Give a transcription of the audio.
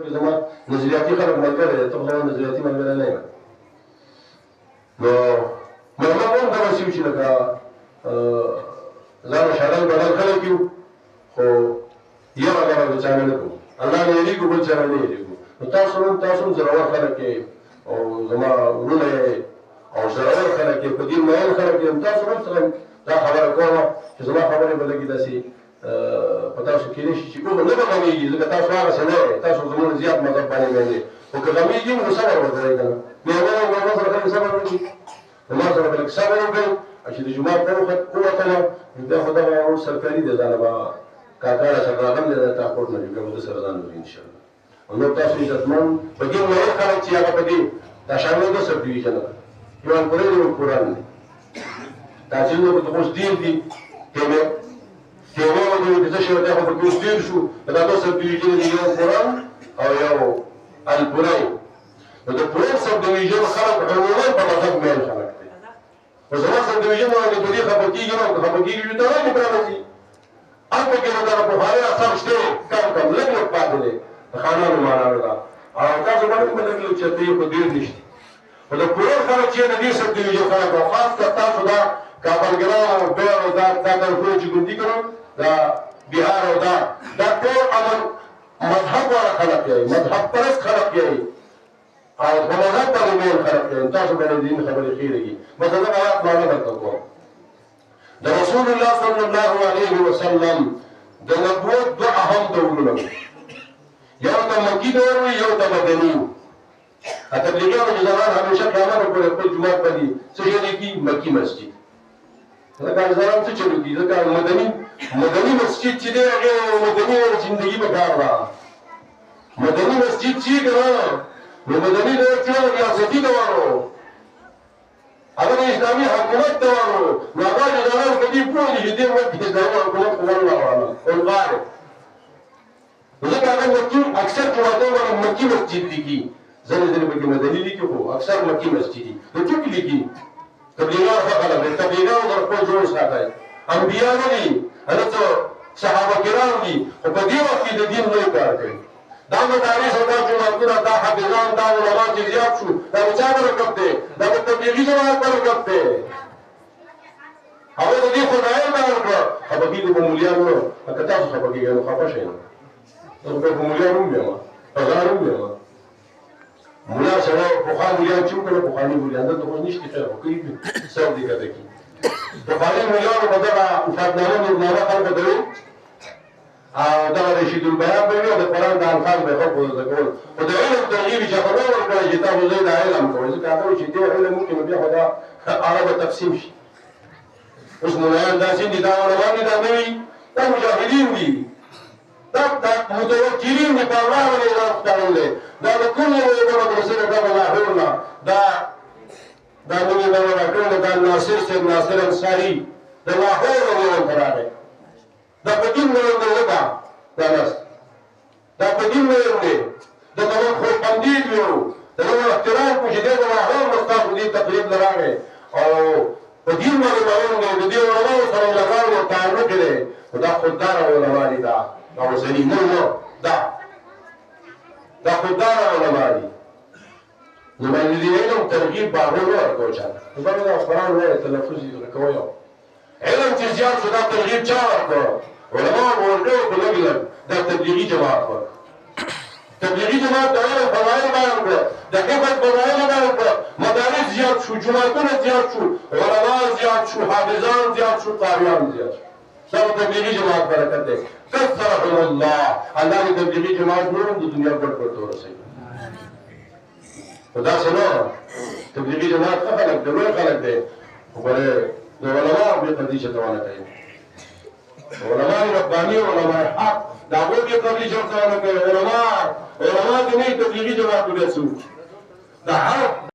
کې زما نظریاتي خلک ملګری دی ته خو زما نظریاتي ملګری نه یم نو مطلب هم دغسې و چې لکه ځان شړل بړل خلک یو خو یره لره د چا نه نه کوو الله نه یېرېږو بل چا نه نه یېرېږو نو تاسو هم زړور خلک یې او زما وروڼه یې او زړور خلک یې په دین مین خلک یې تاسو هم څنګه دا خبره کومه چې زما خبرې به لږې داسې په تاسو کېدای شي چې کومه نه به غمېږي ځکه تاسو هغسې نه یې تاسو زموږ زیات مذهب باندې مین دی خو که غمېږي نو صبر وکړئ که نه مېرمنه او مېلمه سره خلک صبر وکړي د ما سره به لږ صبر وکړئ چې د جومات نه ووتله نو بیا خو دغه اوس سرکاري دی دا نه به کاکا راسره راغلی دی دا کوټ نه بیا به ده سره ځان لري انشاءالله نو تاسو عزتمن په دې مین خلک چې هغه په دې دا شامل ده سب ډویژنه ده یوان پورې دی او قرآن دی تحصیلونه به اوس ډېر دي تیمې ودې چې څه شی دی خو پکې اوس ډېر شو دا دوه سب ډویژن دي یو قرآن او یو الپورۍ نو د پورۍ سب ډویژن خلک عموما په مذهب مین خلک دي خو زما سب ډویژن باندې په دې خفه کېږي نو که خفه کېږي نو ته ولې پرانځي هلته کې نو دغه پخواني اثر شته کم لږ لږ پاتې دی د خانانو مانانو ده او تاسو باندې به لږ لږ چتې خو ډېر نشته خو د پورۍ خلک چې د دې سب ډویژن خلک او خاص کر تاسو دا کابلګران او بیر او دا طرفونه چې ګوندي کړو دا بهار او دا ټول امن مذهب والا خلق یې مذهب پرست خلق یې او په مذهب باندې مین خلق یې تاسو باندې دین خبرې خیرېږي مثلا دا آیات معنا درته کوم د رسول الله صلی الله علیه وسلم د نبوت دوه اهم دورونه یو د مکي دور وي یو د مدني تبلیغیانو چې زمان همیشه قیامت وکړي خپل جومات باندې څه شی لیکي مکي مسجد ځکه ځان څه چلو دي ځکه مدني مسجد چې دی هغه مدني زندگی په کار ده مدني مسجد چې کنه نو مدني دور چې ریاستي دور هغه اسلامي حکومت دور نو هغه ځان په دې پوه دي چې دې وخت کې اسلامي حکومت قوانین راوړل او غاره ځکه هغه مکي اکثر جوړاته مکي مسجد دي ځنې پکې مدني لیکي خو اکثر مکي مسجد دي نو څوک لیکي تبلیغات خلک دي تبلیغات در خپل جوړ ساتي انبیاء نه دي هغه صحابه کرام دي خو په دې وخت کې د دین لوی کار کوي دا مدارس او دا جوماتونه دا حافظان دا علما چې زیات شو دا د چا برکت دی دا د تبلیغي جماعت برکت دی هغه د دې خدای بیان کړه خفه کېږي په مولیانو نه که تاسو خفه کېږئ نو خفه شئ نه تاسو په مولیان ومبیم په ځان ومبیم مولا سره پخوا مولیان چې وکړه پخواني مولیان دلته اوس نشته خیر خو کوي سر دې کته کي پخواني مولیانو به دغه وفادنامه نورنامه خلکو ته وي او دغه رشید البیان به وي او د قرآن د الفاظ به یې خلکو ته زده کول خو د علم ترغیب یې چاته نه ورکړی چې تاسو ځئ دا علم کوئ ځکه هغه وایي چې دې علم وکړي نو بیا خو دا هغه به تقسیم شي اوس مولایان داسې دي دا علما دي دا نه وي دا مجاهدین دي دا متوکلین دي په الله باندې ځان ښکارولي دا د کوم یوې مدرسې نه دغه لاهور نه دا نوې دغه راکړل دا ناصر صاحب ناصر انصاري د لاهور نه ورته راغی دا په دین نه ورته دا ناس دا په دین نه ورته د دغه خو پندید یو دغه احترام کو چې دغه لاهور مستاف دي تقریب لراغی او په دین باندې باندې د دې علماء سره لګاو تعلق لري دا خدای علماء دي دا او ځنی نو دا خدای علماء دي نو باندې دې علم ترغیب باغور ورکو چا نو باندې دا قرآن وایي تلفظ یې کوي علم چې زیات شو دا ترغیب چا ورکو علماء ورکو په لګل دا تبلیغي جماعت ورکو تبلیغي جماعت د علم فضایل بیان کړه د حفظ فضایل بیان کړه مدارس زیات شو جماعتونه زیات شو علما زیات شو حافظان زیات شو قاریان زیات شو دا تبلیغي جماعت برکت دی کثرهم الله الله دې تبلیغي جماعت نور د دنیا ګډ ورسوي خدا سره تبلیغي جماعت خلک د لوی خلک دی خو د علماء به قدیشه توانه کوي علماء رباني علماء حق دا هغوی به قدیشه توانه کوي علماء دې نه تبلیغي جماعت ولې څوک دا هر